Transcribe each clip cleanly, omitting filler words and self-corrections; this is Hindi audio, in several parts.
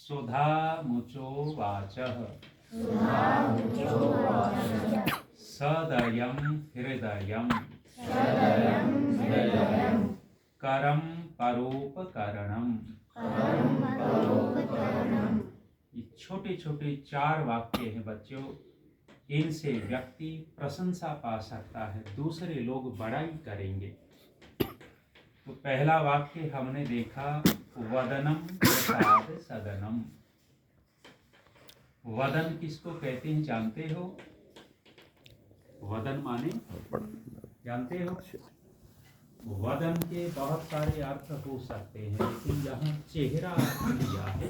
सुधामुचोवाचः सदयं हृदयं करं परोपकरणम्। ये छोटे छोटे 4 वाक्य हैं बच्चों, इनसे व्यक्ति प्रशंसा पा सकता है, दूसरे लोग बड़ाई करेंगे। तो पहला वाक्य हमने देखा, वदनम प्रसाद सदनम। वदन किसको कहते हैं जानते हो? वदन माने जानते हो? वदन के बहुत सारे अर्थ हो सकते हैं, लेकिन यहाँ चेहरा लिया है,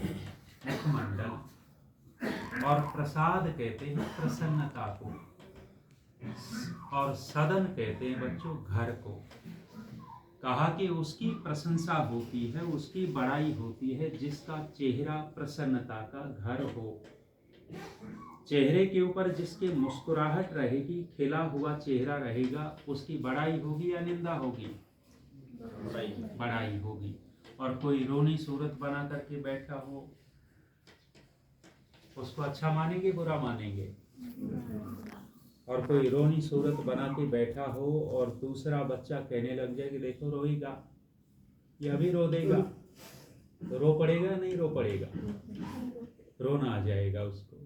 मुखमंडल। और प्रसाद कहते हैं प्रसन्नता को, और सदन कहते हैं बच्चों घर को। कहा कि उसकी प्रशंसा होती है, उसकी बड़ाई होती है जिसका चेहरा प्रसन्नता का घर हो। चेहरे के ऊपर जिसके मुस्कुराहट रहेगी, खिला हुआ चेहरा रहेगा, उसकी बड़ाई होगी या निंदा होगी? बड़ाई होगी। और कोई रोनी सूरत बना करके बैठा हो, उसको अच्छा मानेंगे बुरा मानेंगे? और कोई रोनी सूरत बना के बैठा हो और दूसरा बच्चा कहने लग जाए कि देखो रोएगा, ये अभी रो देगा, तो रो पड़ेगा नहीं रो पड़ेगा? रोना आ जाएगा उसको।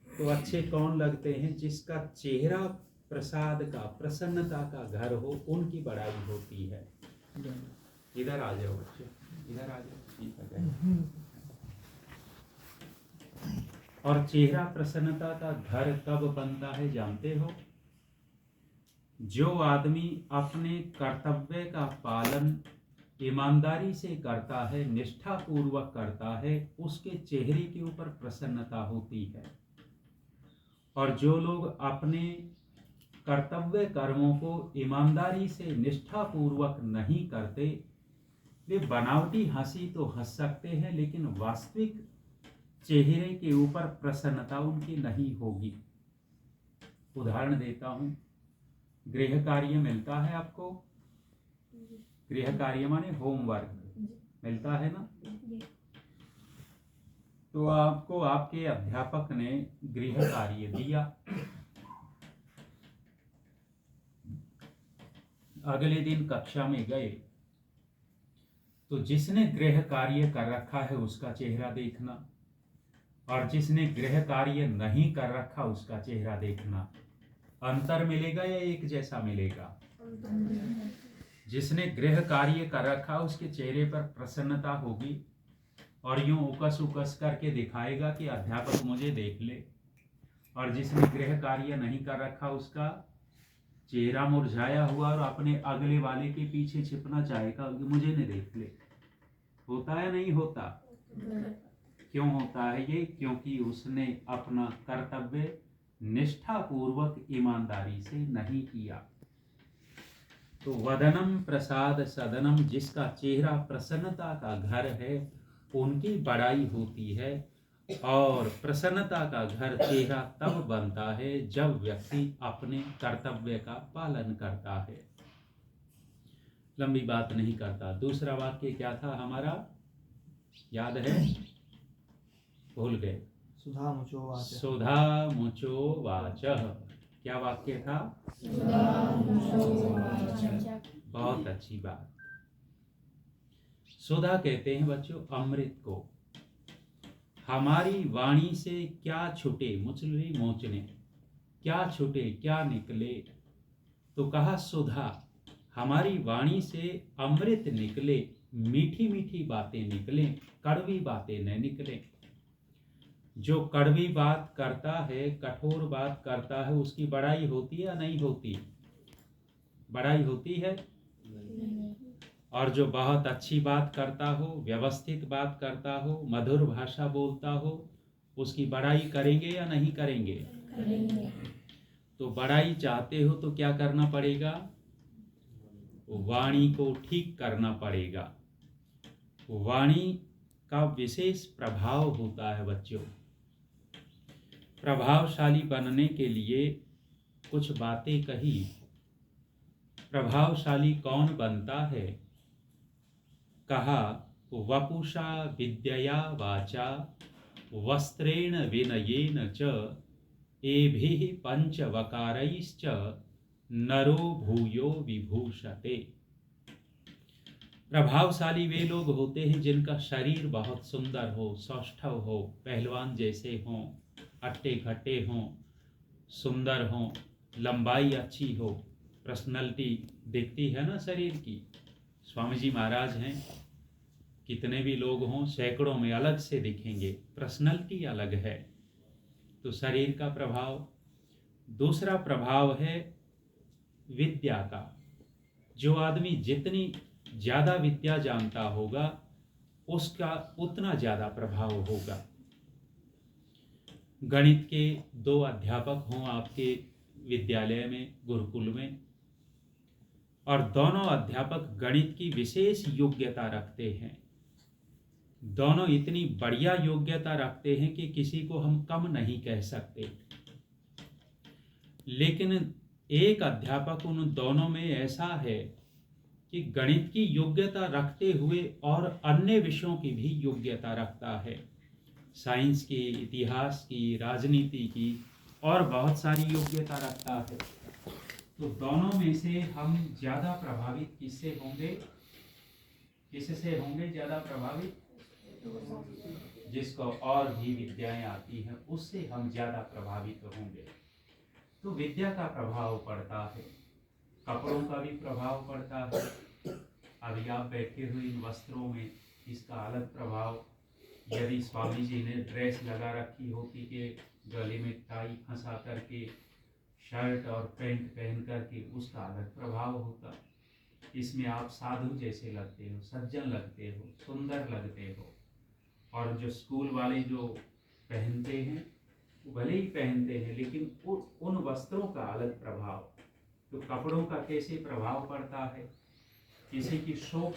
तो अच्छे कौन लगते हैं? जिसका चेहरा प्रसाद का, प्रसन्नता का घर हो, उनकी बड़ाई होती है। इधर आ जाओ बच्चे, इधर आ जाओ, ठीक है। और चेहरा प्रसन्नता का घर कब बनता है जानते हो? जो आदमी अपने कर्तव्य का पालन ईमानदारी से करता है, निष्ठा पूर्वक करता है, उसके चेहरे के ऊपर प्रसन्नता होती है। और जो लोग अपने कर्तव्य कर्मों को ईमानदारी से निष्ठा पूर्वक नहीं करते, वे बनावटी हंसी तो हंस सकते हैं, लेकिन वास्तविक चेहरे के ऊपर प्रसन्नता उनकी नहीं होगी। उदाहरण देता हूं, गृह कार्य मिलता है आपको? गृह कार्य माने होमवर्क मिलता है ना? तो आपको आपके अध्यापक ने गृह कार्य दिया। अगले दिन कक्षा में गए तो जिसने गृह कार्य कर रखा है उसका चेहरा देखना, और जिसने गृह कार्य नहीं कर रखा उसका चेहरा देखना। अंतर मिलेगा या एक जैसा मिलेगा? जिसने गृह कार्य कर रखा उसके चेहरे पर प्रसन्नता होगी, और यूं उकस उकस करके दिखाएगा कि अध्यापक मुझे देख ले। और जिसने गृह कार्य नहीं कर रखा उसका चेहरा मुरझाया हुआ और अपने अगले वाले के पीछे छिपना चाहेगा कि मुझे नहीं देख ले। होता है नहीं होता? क्यों होता है ये? क्योंकि उसने अपना कर्तव्य निष्ठा पूर्वक ईमानदारी से नहीं किया। तो वदनम प्रसाद सदनम, जिसका चेहरा प्रसन्नता का घर है, उनकी बड़ाई होती है। और प्रसन्नता का घर चेहरा तब बनता है जब व्यक्ति अपने कर्तव्य का पालन करता है, लंबी बात नहीं करता। दूसरा वाक्य क्या था हमारा, याद है? भूल गए। सुधा मुचो वाचः। क्या वाक्य था? बहुत अच्छी बात। सुधा कहते हैं बच्चों अमृत को। हमारी वाणी से क्या छूटे, मुचली मोचने, क्या छूटे क्या निकले? तो कहा सुधा, हमारी वाणी से अमृत निकले, मीठी मीठी बातें निकले, कड़वी बातें न निकले। जो कड़वी बात करता है, कठोर बात करता है, उसकी बड़ाई होती है या नहीं होती? बड़ाई होती है। और जो बहुत अच्छी बात करता हो, व्यवस्थित बात करता हो, मधुर भाषा बोलता हो, उसकी बड़ाई करेंगे या नहीं करेंगे? करेंगे। तो बड़ाई चाहते हो तो क्या करना पड़ेगा? वाणी को ठीक करना पड़ेगा। वाणी का विशेष प्रभाव होता है बच्चों। प्रभावशाली बनने के लिए कुछ बातें कही। प्रभावशाली कौन बनता है? कहा वपुषा विद्यया वाचा वस्त्रेण विनयेन च एभिः पंचवकारैश्च नरो भूयो विभूषते। प्रभावशाली वे लोग होते हैं जिनका शरीर बहुत सुंदर हो, सौष्ठव हो, पहलवान जैसे हों, अट्टे खट्टे हों, सुंदर हों, लंबाई अच्छी हो, पर्सनैलिटी दिखती है ना शरीर की। स्वामी जी महाराज हैं, कितने भी लोग हों सैकड़ों में अलग से दिखेंगे, पर्सनैलिटी अलग है। तो शरीर का प्रभाव। दूसरा प्रभाव है विद्या का। जो आदमी जितनी ज़्यादा विद्या जानता होगा उसका उतना ज़्यादा प्रभाव होगा। गणित के 2 अध्यापक हों आपके विद्यालय में, गुरुकुल में, और दोनों अध्यापक गणित की विशेष योग्यता रखते हैं, दोनों इतनी बढ़िया योग्यता रखते हैं कि किसी को हम कम नहीं कह सकते, लेकिन एक अध्यापक उन दोनों में ऐसा है कि गणित की योग्यता रखते हुए और अन्य विषयों की भी योग्यता रखता है, साइंस की, इतिहास की, राजनीति की, और बहुत सारी योग्यता रखता है। तो दोनों में से हम ज़्यादा प्रभावित किससे होंगे? किससे होंगे ज़्यादा प्रभावित? जिसको और भी विद्याएं आती हैं उससे हम ज़्यादा प्रभावित होंगे। तो विद्या का प्रभाव पड़ता है, कपड़ों का भी प्रभाव पड़ता है। अभी आप बैठे हुए इन वस्त्रों में इसका अलग प्रभाव। यदि स्वामी जी ने ड्रेस लगा रखी होती कि गले में टाई फंसा करके शर्ट और पैंट पहन करके, उसका अलग प्रभाव होता। इसमें आप साधु जैसे लगते हो, सज्जन लगते हो, सुंदर लगते हो। और जो स्कूल वाले जो पहनते हैं भले ही पहनते हैं, लेकिन उन वस्त्रों का अलग प्रभाव। तो कपड़ों का कैसे प्रभाव पड़ता है? किसी की शोक